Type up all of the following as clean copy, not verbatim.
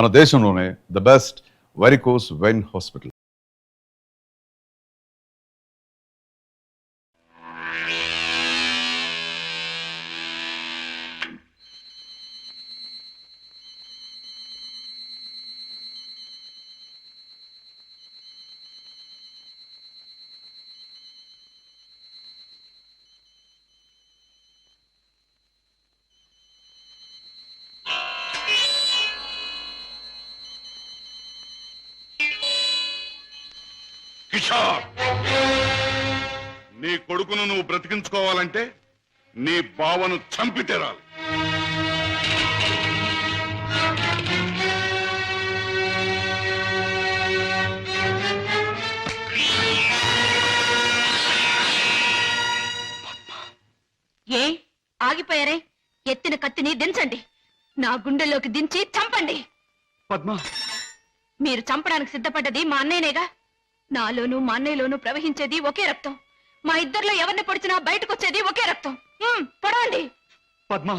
మన దేశంలోనే the best varicose vein hospital. Kishore, నీ కొడుకును నువ్వు బ్రతికించుకోవాలంటే నీ బావను చంపి తీరాలి. ఏ ఆగిపోయారే? ఎత్తిన కత్తిని దించండి, నా గుండెల్లోకి దించి చంపండి. పద్మ, మీరు చంపడానికి సిద్ధపడ్డది మా అన్నయ్యనేగా. నాలోనూ మా అన్నయ్యలోనూ ప్రవహించేది ఒకే రక్తం. మా ఇద్దరిలో ఎవరిని పొడిచినా బయటకొచ్చేది ఒకే రక్తం. పొడవండి. పద్మ,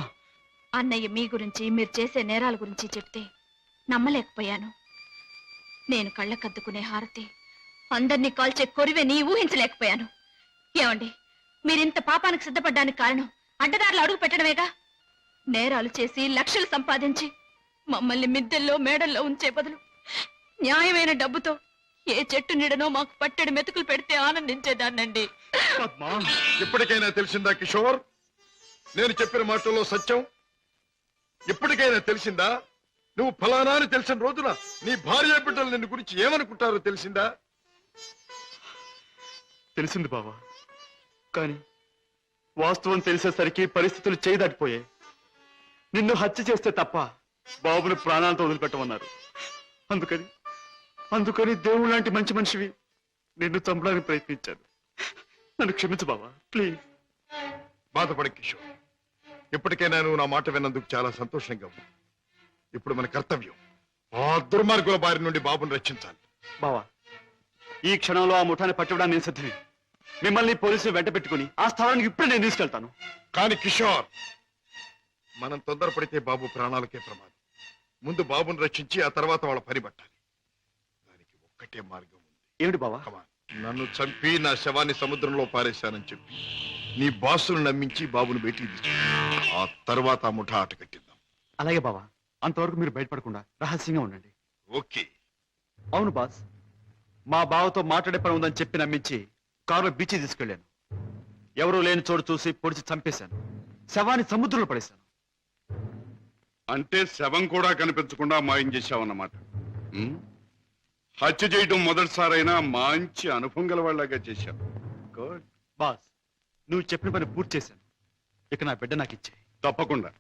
అన్నయ్య మీ గురించి, మీరు చేసే నేరాల గురించి చెప్తే నమ్మలేకపోయాను. నేను కళ్ళకద్దుకునే హారతి, అందరినీ కాల్చే కొరివెని ఊహించలేకపోయాను. ఏమండి, మీరింత పాపానికి సిద్ధపడ్డానికి కారణం అడ్డదారులు అడుగు పెట్టడమేగా. నేరాలు చేసి లక్షలు సంపాదించి మమ్మల్ని మిద్దెల్లో మేడల్లో ఉంచే బదులు న్యాయమైన డబ్బుతో ఏ చెట్టు నీడనో మాకు పట్టెడు మెతుకులు పెడితే ఆనందించేదాన్నండి. ఇప్పటికైనా తెలిసిందా కిషోర్, నేను చెప్పిన మాటల్లో సత్యం? ఇప్పటికైనా తెలిసిందా? నువ్వు ఫలానా అని తెలిసిన రోజున నీ భార్య బిడ్డలు నిన్ను గురించి ఏమనుకుంటారో తెలిసిందా? తెలిసింది బావా, కానీ వాస్తవం తెలిసేసరికి పరిస్థితులు చేయదాటిపోయాయి. నిన్ను హత్య చేస్తే తప్ప బాబుని ప్రాణాలతో వదిలిపెట్టమన్నారు. అందుకని దేవుడు లాంటి మంచి మనిషివి నిన్ను చంపడానికి ప్రయత్నించాను. నన్ను క్షమించు బావా, ప్లీజ్. బాధపడి కిషోర్, ఇప్పటికైనా నువ్వు నా మాట విన్నందుకు చాలా సంతోషంగా ఉంది. ఇప్పుడు మన కర్తవ్యం ఆ దుర్మార్గుల బారి నుండి బాబుని రక్షించాలి. బావా, ఈ క్షణంలో ఆ ముఠాన్ని పట్టుకోవడానికి నేను సిద్ధమే. మిమ్మల్ని పోలీసులు వెంట పెట్టుకుని ఆ స్థలానికి ఇప్పుడే నేను తీసుకెళ్తాను. కానీ కిషోర్, మనం తొందరపడితే బాబు ప్రాణాలకే ప్రమాదం. ముందు బాబుని రక్షించి ఆ తర్వాత వాళ్ళ పని పట్టాలి. దానికి ఒక్కటే మార్గం ఉంది. ఏమిటి బావా? నన్ను చంపి నా శవాన్ని సముద్రంలో పారేశానని చెప్పి నీ బాసును నమ్మించి బాబును బయటికి తీసు. ఆ తర్వాత ఆ ముఠా ఆట కట్టిద్దాం. అలాగే బావా, అంతవరకు మీరు బయటపడకుండా రహస్యంగా ఉండండి. ఓకే. అవును బాస్, మా బావతో మాట్లాడే పని ఉందని చెప్పి నమ్మించి కారులో బీచ్ తీసుకెళ్లాను. ఎవరూ లేని చోటు చూసి పొడిచి చంపేశాను. శవాన్ని సముద్రంలో పడేశాను. అంటే శవం కూడా కనిపించకుండా మాయం చేశావన్నమాట. హత్య చేయడం మొదటిసారైనా మంచి అనుభవం గల వాళ్ళగా చేశావు. గుడ్. బాస్, నువ్వు చెప్పిన పని పూర్తి చేశాను. ఇక నా బిడ్డ నాకు ఇచ్చే. తప్పకుండా.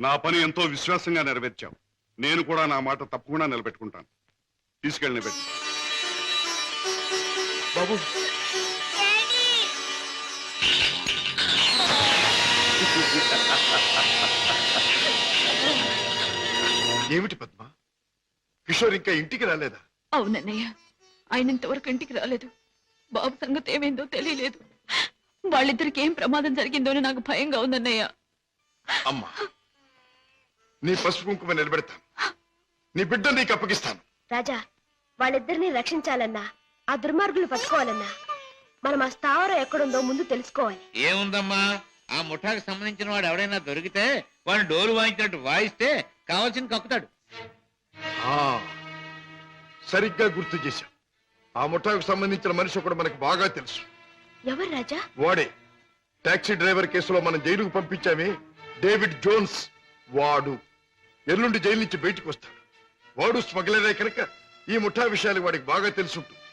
నా పని ఎంతో విశ్వాసంగా నెరవేర్చావు. నేను కూడా నా మాట తప్పకుండా నిలబెట్టుకుంటాను. తీసుకెళ్ళి నిలబెట్టు. బాబు, ఏమిటి పద్మ, కిషోర్ ఇంకా ఇంటికి రాలేదా? అవునన్నయ్య, ఆయన ఇంతవరకు ఇంటికి రాలేదు. బాబు సంగతి ఏమైందో తెలియలేదు. వాళ్ళిద్దరికి ఏం ప్రమాదం జరిగిందో నాకు భయంగా ఉందన్నయ్య. అమ్మా, నీ పసుపు కుంకుమ నిలబెడతాను. నీ బిడ్డ నీకు అప్పగిస్తాను. రాజా, వాళ్ళిద్దరిని రక్షించాలన్నా, ఆ దుర్మార్గులు పట్టుకోవాలన్నా మనం ఆ స్థావరం ఎక్కడుందో ముందు తెలుసుకోవాలి. ఏముందమ్మా, ఆ ముఠాకి సంబంధించిన వాడు ఎవడైనా దొరికితే వాడు డోలు వాయించినట్టు వాయిస్తే కావాల్సింది కక్కుతాడు. సరిగ్గా గుర్తు చేశాం. ఆ ముఠాకు సంబంధించిన మనిషి ఒకడు మనకు బాగా తెలుసు. ఎవరు రాజా? వాడే టాక్సీ డ్రైవర్ కేసులో మనం జైలుకు పంపించామే, డేవిడ్ జోన్స్. వాడు ఎల్లుండి జైలు నుంచి బయటకు వస్తాడు. వాడు స్మగ్లరే కనుక ఈ ముఠా విషయాలు వాడికి బాగా తెలుసుంటుంది.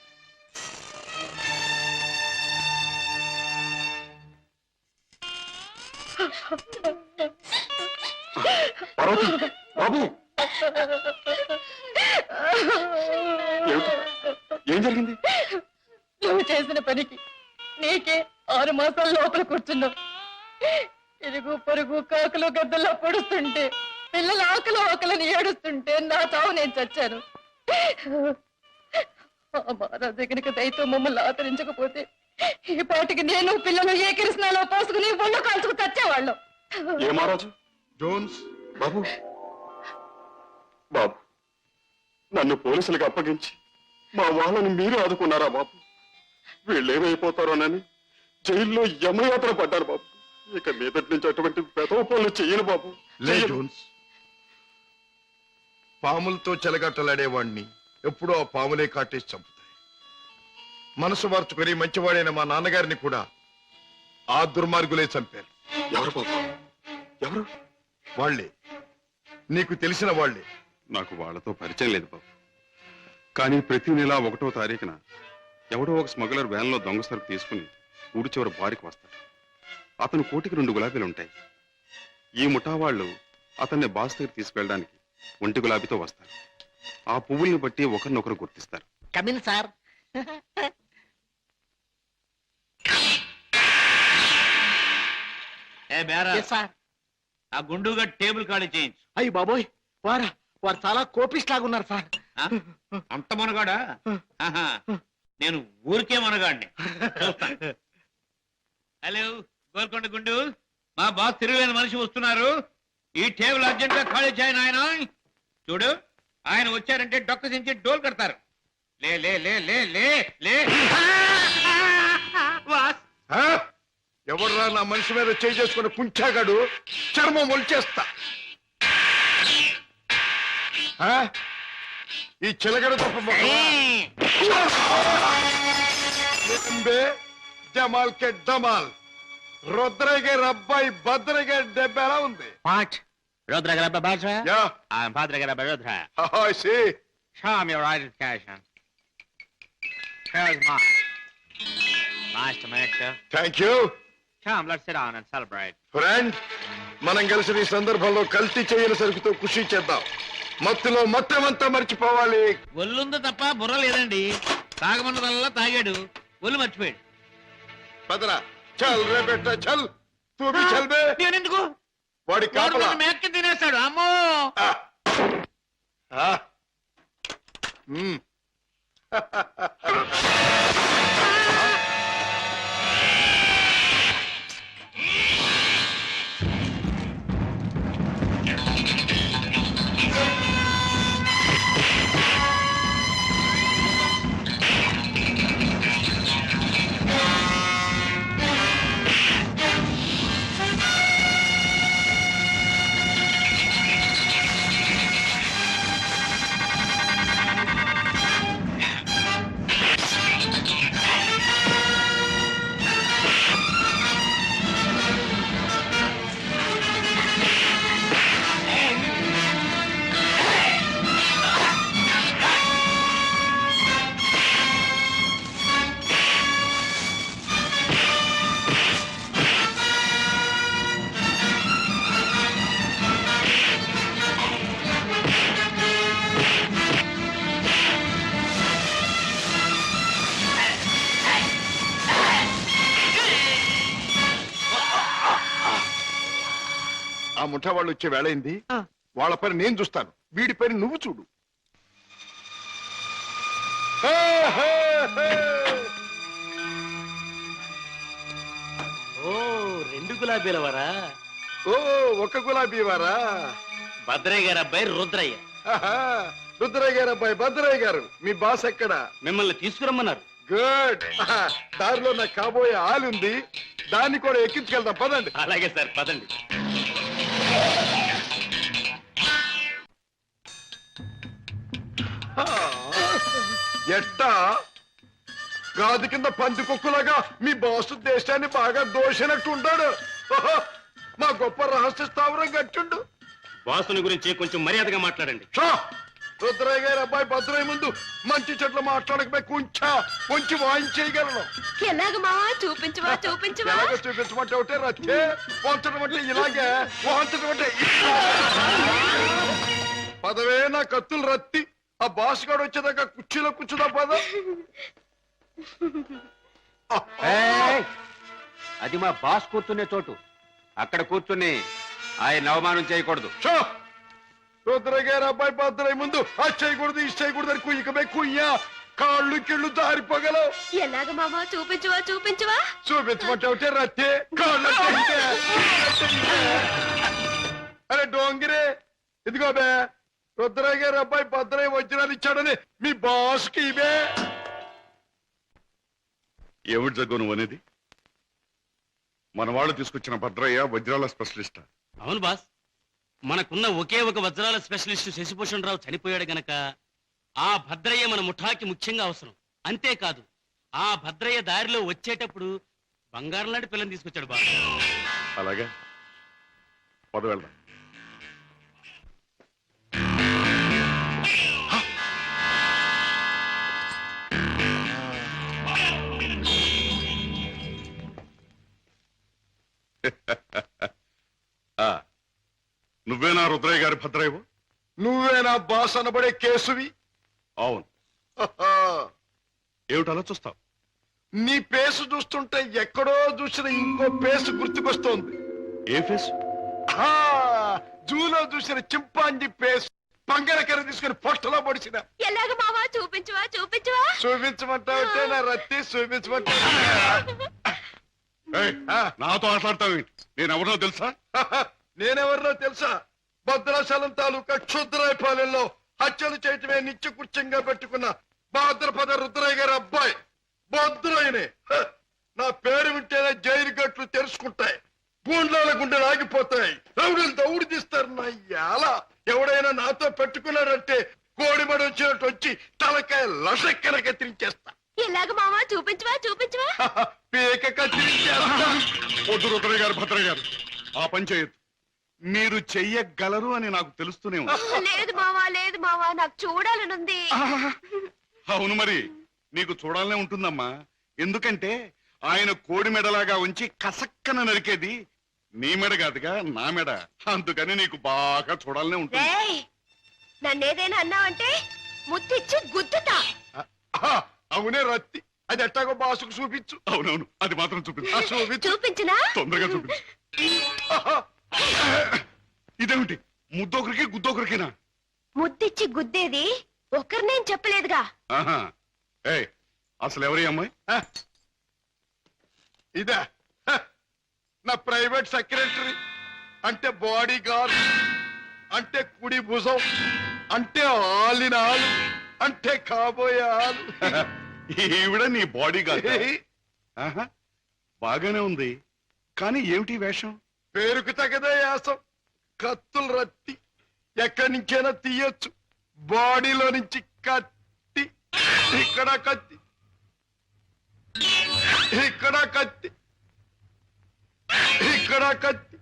బాబు, ఏం జరిగింది? నువ్వు చేసిన పనికి నీకే 6 మాసాల లోపల కూర్చున్నావు. ఇరుగు పొరుగు కాకులు గద్దల్లో పొడుస్తుంటే, పిల్లల ఆకలని ఏడుస్తుంటే నా చావు నేను చచ్చాను. మహారాజు కనుక దయతో మమ్మల్ని ఆదరించకపోతే ఈ పాటికి నేను పిల్లలు ఏ కృష్ణాలో పోసుకుని ఒళ్ళు కాల్చుకు చచ్చేవాళ్ళం. ఏ మహారాజు? జోన్స్. బాబు, బాబు, నన్ను పోలీసులకు అప్పగించి మా వాళ్ళని మీరు ఆదుకున్నారా బాబు? వీళ్ళేమైపోతారోనని జైల్లో యమయాత్ర పడ్డారు బాబు. ఇక మీదటి నుంచి అటువంటి పెదవ పనులు చెయ్యను బాబు. లే జోన్స్, పాములతో చెలగట్టలాడేవాణ్ణి ఎప్పుడో ఆ పాములే కాటేసి చంపుతాయి. మనసు మార్చుకొని మంచివాడైన మా నాన్నగారిని కూడా ఆ దుర్మార్గులే చంపారు. ఎవరు బాబు? ఎవరు? వాళ్లే, నీకు తెలిసిన వాళ్లే. నాకు వాళ్ళతో పరిచయం లేదు బాబు. కానీ ప్రతి నెల 1వ తారీఖున ఎవడో ఒక స్మగ్లర్ వ్యాన్లో దొంగ సరుకు తీసుకుని ఊరి చివరి బారికి వస్తాడు. అతను కోటికి 2 గులాబీలు ఉంటాయి. ఈ ముఠా వాళ్ళు అతన్ని బాస్ దగ్గర తీసుకెళ్ళడానికి 1 గులాబీతో వస్తారు. ఆ పువ్వుల్ని బట్టి ఒకరినొకరు గుర్తిస్తారు. Come in sir. ఏ బేరా సార్, ఆ గుండుగా టేబుల్ ఖాళీ చేయించు. అయ్యి బాబోయ్, వారు చాలా కోపిస్ట్ లాగున్నారు సార్. ఆ? అంత మనగాడా? ఆహా, నేను ఊరికే మనగాడిని. చూస్తాను. హలో గోల్కొండ గుండు, మా బాస్ తిరుగులేని మనిషి వస్తున్నారు. ఈ టేబుల్ అర్జెంట్ గా ఖాళీ చేయను. ఆయన చూడు, ఆయన వచ్చారంటే డొక్క దించి డోల్ కడతారు. లే లే లే లే లే లే. బాస్, ఎవడరా నా మనిషి మీద చేయి చేసుకుని కుంచాగాడు? చర్మం ఒలిచేస్తా. ఈ చిలగడ తప్ప జమాల్ కే డమాల్. రుద్రయ్య గారి అబ్బాయి భద్రయ్య గారి దెబ్బ ఎలా ఉంది? Rudra grabba Bajra? Yeah. I'm Bhadra grabba Rudra. I see. Show me your identification. Here's mine. Nice to meet you. Thank you. Come, let's sit down and celebrate. Friend, మనం కలిసి ఈ సందర్భంలో కల్తీ చేయని సరుకుతో ఖుషి చేద్దాం. మత్తులో మొత్తమంతా మర్చిపోవాలి. ఒళ్ళుంది తప్ప బుర్ర లేదండి. తాగమన్నదల్లా తాగాడు, ఒళ్ళు మర్చిపోయాడు. పదరా, చల్ రే బెట్ట, చల్. తూ భీ చల్ బే. నేనెందుకు? వాడి కాపలా మేక్కి తినేస్తాడు. అమ్మో. ఆ ముఠా వాళ్ళు వచ్చే వేళైంది. వాళ్ళ పని నేను చూస్తాను, వీడి పని నువ్వు చూడు. ఓ 2 గులాబీల వారా? ఓ, ఒక గులాబీ వారా? భద్రయ్య గారి అబ్బాయి రుద్రయ్య. రుద్రయ్య గారు అబ్బాయి భద్రయ్య గారు. మీ బాస్ ఎక్కడ? మిమ్మల్ని తీసుకురమ్మన్నారు. గుడ్. దారిలో నా కాబోయే ఆలుంది, దాన్ని కూడా ఎక్కించుకెళ్దాం. పదండి. అలాగే సార్, పదండి. ఎట్టా గాది కింద పంది కుక్కులాగా మీ బాసు దేశాన్ని బాగా దోషినట్టు ఉంటాడు. మా గొప్ప రహస్య స్థావరం కట్టిండు. బాసుని గురించి కొంచెం మర్యాదగా మాట్లాడండి. రుద్రయ్య గారి అబ్బాయి భద్రయ్య ముందు మంచి చెట్లు మాట్లాడకపోయి కొంచెం వాయించేయగలను. ఎలాగ మావా? చూపించవా చూపించవా? ఎలాగో చూపించమంటే ఒకటే రచ్చే, వంచడం అంటే ఇలాగే, వాంచడం అంటే పదవే నా కత్తులు రత్తి. ఆ బాస్ గాడు వచ్చేదాకా కుర్చీలో కూర్చుదా పద. అది మా బాస్ కూర్చునే చోటు. అక్కడ కూర్చుని ఆయన అవమానం చేయకూడదు. రుద్రయ్య గారి అబ్బాయి భద్రయ్య ముందు అది చేయకూడదు, ఇది చేయకూడదు అని కుయ్యకమే కుయ్యా, కాళ్ళు కిళ్ళు జారిపోగలవు. ఎలాగ మావా? చూపించవా చూపించవా? చూపించమంటే ఒకటే రత్తే, కాళ్ళు అరే డోంగిరే, ఇదిగో బే, రుద్రయ్య గారి అబ్బాయి భద్రయ్య వజ్రాలు ఇచ్చాడని మీ బాస్కి ఇవే. ఏమిటి జగ్గు నువ్వు అనేది? మన వాళ్ళు తీసుకొచ్చిన భద్రయ్య వజ్రాల స్పెషలిస్ట్. అవును బాస్, మనకున్న ఒకే ఒక వజ్రాల స్పెషలిస్ట్ శశిభూషణ్ రావు చనిపోయాడు గనక ఆ భద్రయ్య మన ముఠాకి ముఖ్యంగా అవసరం. అంతేకాదు, ఆ భద్రయ్య దారిలో వచ్చేటప్పుడు బంగారం లాంటి పిల్లని తీసుకొచ్చాడు బాస్. అలాగే పద వెళ్దాం. నువ్వేనా రుద్రయ్య గారి భద్రయ్యవు? నువ్వేనా బాస్ అనబడే కేసువి? అవును. ఏమిటి అలా చూస్తావు? నీ పేసు చూస్తుంటే ఎక్కడో చూసిన ఇంకో పేసు గుర్తుకొస్తోంది. ఏ ఫేస్? జూలో చూసిన చింపాంజీ పేసు. పంగడకర తీసుకుని పొట్టలో పొడిచిన. ఎలాగ మావా చూపించవా చూపించవా? చూపించమంటావుంటే నా రత్తి చూపించమంటావు. నాతో మాట్లాడతావు? నేనెవరో తెలుసా? నేనెవరినో తెలుసా? భద్రాచలం తాలూకా క్షుద్రాయపాలెంలో హత్యలు చేయటమే నిత్య కృత్యంగా పెట్టుకున్న భాద్రపద రుద్రయ్య గారి అబ్బాయి భద్రయ్యనే. నా పేరు వింటేనే జైలు గట్లు తెరుచుకుంటాయి, గూండ్లాల గుండెలు ఆగిపోతాయి, రౌడీలు దౌడు తీస్తారు. నా యాల ఎవడైనా నాతో పెట్టుకున్నాడంటే కోడిమడి వచ్చినట్టు వచ్చి తలకాయ లసక్కన కత్తిరించేస్తా. ఎలాగ మావా చూపించవా చూపించవా? పీక కత్తిరించేస్తా. వద్దు రుద్రయ్య గారు, భద్రయ్య గారు, ఆ పని చేయొద్దు. మీరు చెయ్యగలరు అని నాకు తెలుస్తూనే ఉంది. లేదు మావా నాకు చూడాలనుంది. అవును, మరి నీకు చూడాలనే ఉంటుందమ్మా. ఎందుకంటే ఆయన కోడి మెడలాగా ఉంచి కసక్కన నరికేది నీ మెడ కాదుగా, నా మెడ. అందుకని నీకు బాగా చూడాలనే ఉంటుంది. నన్నేదైనా అన్నావంటే ముద్దిచ్చి గుద్దుతా. అవునే రత్తి, అది ఎట్టాగో బాసుకు చూపించు. అవునవును, అది మాత్రం చూపించు. చూపించినా? తొందరగా చూపించు. ఇదేమిటి, ముద్దొకరికి గుద్దొకరికినా? ముద్దిచ్చి గుద్దేది ఒకరినేం చెప్పలేదుగా. ఏయ్, అసలు ఎవరి అమ్మాయి? ఇదా నా ప్రైవేట్ సెక్రటరీ, అంటే బాడీ గార్డ్, అంటే కుడి భుజం, అంటే ఆలిన ఆలు, అంటే కాబోయే ఆలు. ఈవిడ నీ బాడీ గార్డ్? బాగానే ఉంది, కానీ ఏమిటి వేషం? పేరుకు తగదే యాసం. కత్తులు రత్తి ఎక్కడి నుంచైనా తీయొచ్చు. బాడీలో నుంచి కత్తి, ఇక్కడ కత్తి, ఇక్కడ కత్తి, ఇక్కడ కత్తి.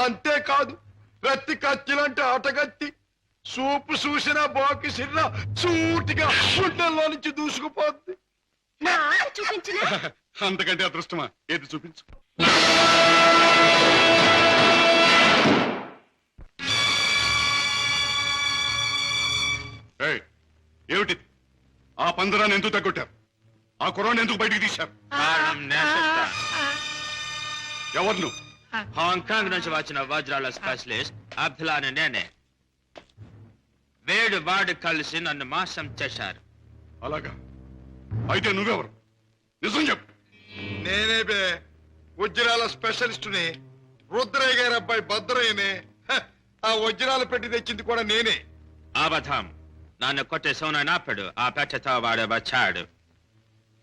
అంతేకాదు, రత్తి కత్తిలంటే ఆటగత్తి. సూపు చూసిన బాకి సిర్ర సూటిగా గుండెల్లో నుంచి దూసుకుపోద్ది. చూపించిన అంతకంటే అదృష్టమా? ఏది చూపించు. ఏమిటిది? ఆ పందరాన్ని ఎందుకు తగ్గొట్టారు? ఆ కుర్రాన్ని ఎందుకు బయటికి తీశారు? ఎవరు నువ్వు? హాంకాంగ్ నుంచి వచ్చిన వజ్రాల స్పెషలిస్ట్ అబ్దుల్లాని నేనే. వేడు వాడు కలిసి నన్ను మోసం చేశారు. అలాగా? అయితే నువ్వెవరు? నిజం చెప్పు. నేనే బే, వజ్రాల స్పెషలిస్టుని. రుద్రయ్య గారి అబ్బాయి భద్రయ్యనే. ఆ వజ్రాలు పెట్టి తెచ్చింది కూడా నేనే. అబద్ధం. నన్ను కొట్టే సోనప్పుడు ఆ పెట్టతో వాడు వచ్చాడు.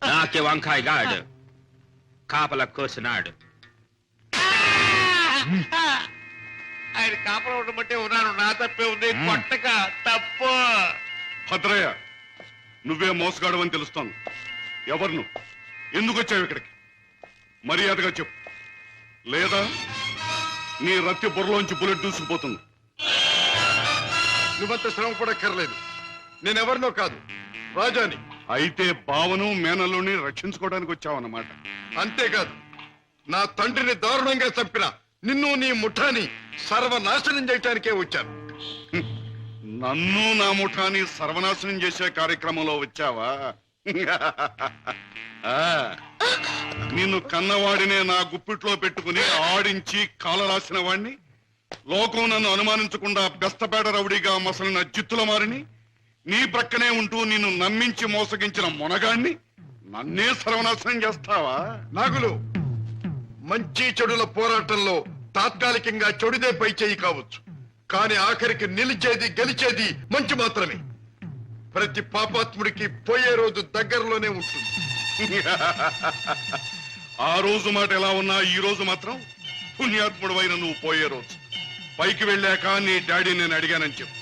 నాకి వంకాయ గాడు కాపల కూర్చున్నాడు. ఆయన కాపలా ఉండమంటే ఉన్నాను. నా తప్పే ఉంది. కొట్టక తప్పు. భద్రయ్య, నువ్వే మోసగాడు అని తెలుస్తోంది. ఎవరు నువ్వు? ఎందుకు వచ్చావు ఇక్కడికి? మర్యాదగా చెప్పు, లేదా నీ రత్తి బుర్రలోంచి బుల్లెట్ దూసుకుపోతుంది. నువ్వంత శ్రమ పడక్కర్లేదు. నేనెవరినో కాదు, రాజాని. అయితే బావను మేనల్లుని రక్షించుకోవడానికి వచ్చావన్నమాట. అంతేకాదు, నా తండ్రిని దారుణంగా చంపిన నిన్ను నీ ముఠాని సర్వనాశనం చేయటానికే వచ్చాను. నన్ను నా ముఠాని సర్వనాశనం చేసే కార్యక్రమంలో వచ్చావా? నిన్ను కన్నవాడినే నా గుప్పిట్లో పెట్టుకుని ఆడించి కాలరాసిన వాణ్ణి, లోకం నన్ను అనుమానించకుండా బెస్తపేట రౌడీగా మసలిన జిత్తుల మారిని, నీ ప్రక్కనే ఉంటూ నిన్ను నమ్మించి మోసగించిన మొనగాణ్ణి నన్నే సర్వనాశనం చేస్తావా? నాగులు, మంచి చెడుల పోరాటంలో తాత్కాలికంగా చెడుదే పై చేయి కావచ్చు, కానీ ఆఖరికి నిలిచేది గెలిచేది మంచి మాత్రమే. ప్రతి పాపాత్ముడికి పోయే రోజు దగ్గరలోనే ఉంటుంది. ఆ రోజు మాట ఎలా ఉన్నా ఈ రోజు మాత్రం పుణ్యాత్ముడు అయిన నువ్వు పోయే రోజు. పైకి వెళ్ళాక నీ డాడీ నేను అడిగానని చెప్పు.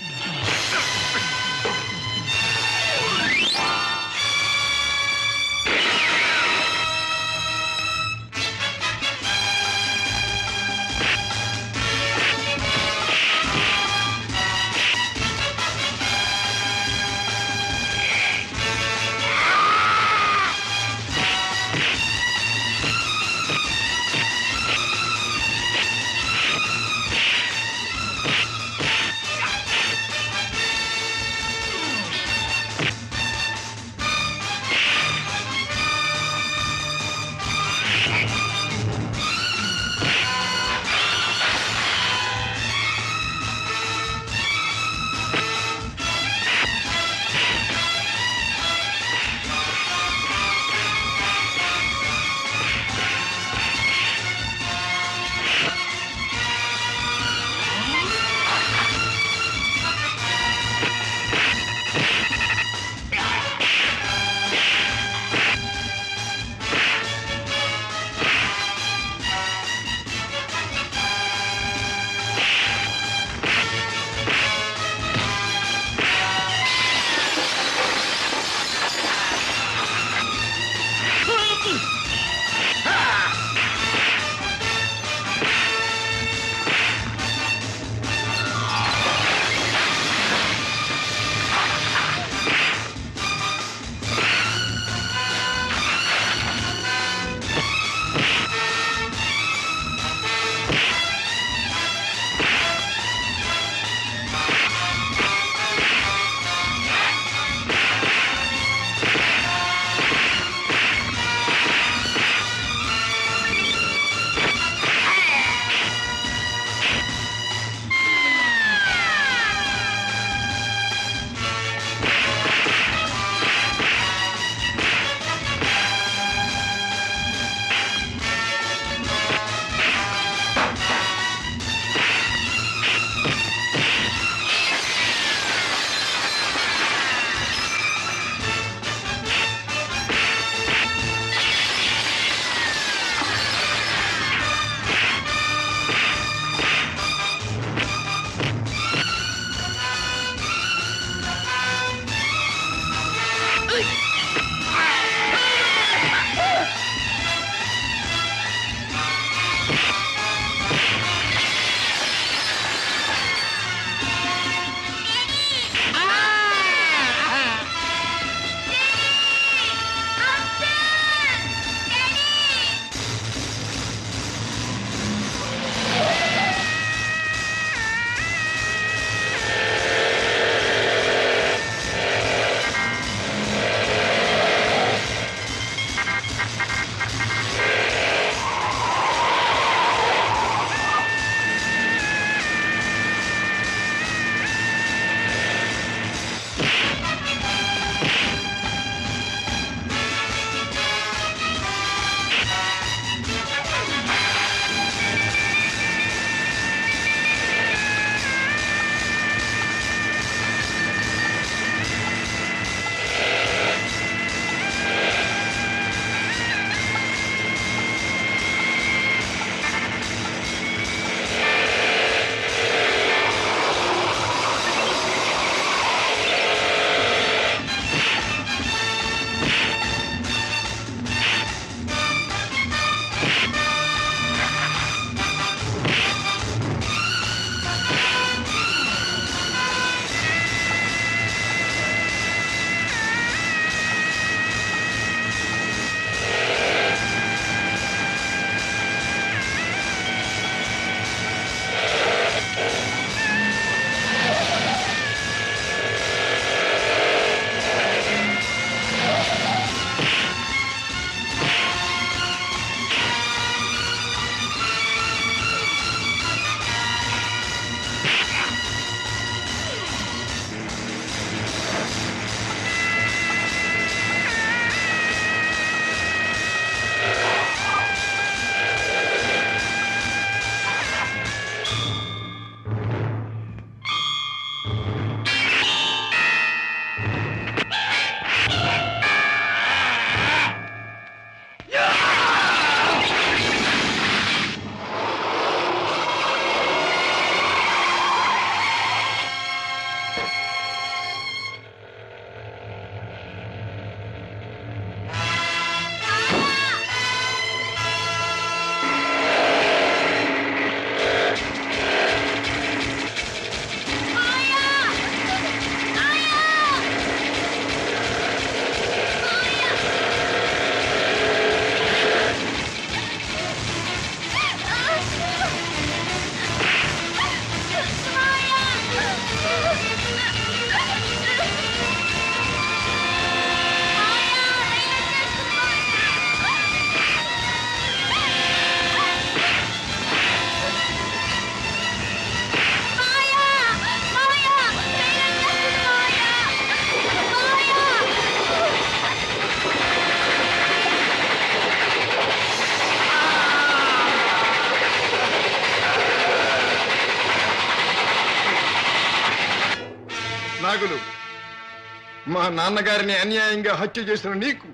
మా నాన్నగారిని అన్యాయంగా హత్య చేసిన నీకు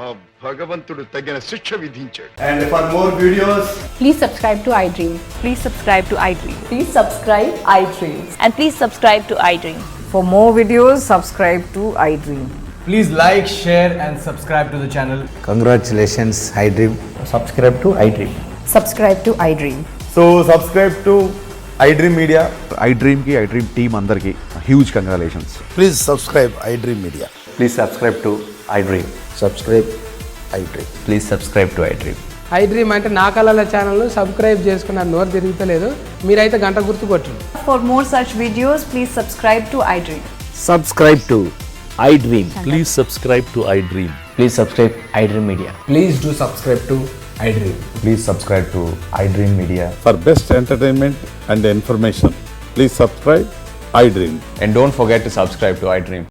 ఆ భగవంతుడు తగిన శిక్ష విధించాడు. And for more videos, Please subscribe to iDream. Please subscribe to iDream. Please subscribe iDream. And please subscribe to iDream. For more videos, subscribe to iDream. please like, share, and subscribe to the channel. Congratulations, iDream. Subscribe to iDream. Subscribe to iDream. So, subscribe to iDream Media. iDream ki iDream team andarki huge congratulations. Please subscribe iDream Media. Please subscribe to iDream. Subscribe iDream. Please subscribe to iDream. iDream అంటే నా కళల channel subscribe చేసుకున్న నోరు తిరుగుతలేదు మీరైతే గంట గుర్తు కొట్టండి. For more such videos, please subscribe to iDream. Subscribe to iDream. Please subscribe to I dream. Please subscribe iDream Media. Please do subscribe to iDream. Please subscribe to iDream Media. For best entertainment and information, please subscribe iDream. And don't forget to subscribe to iDream.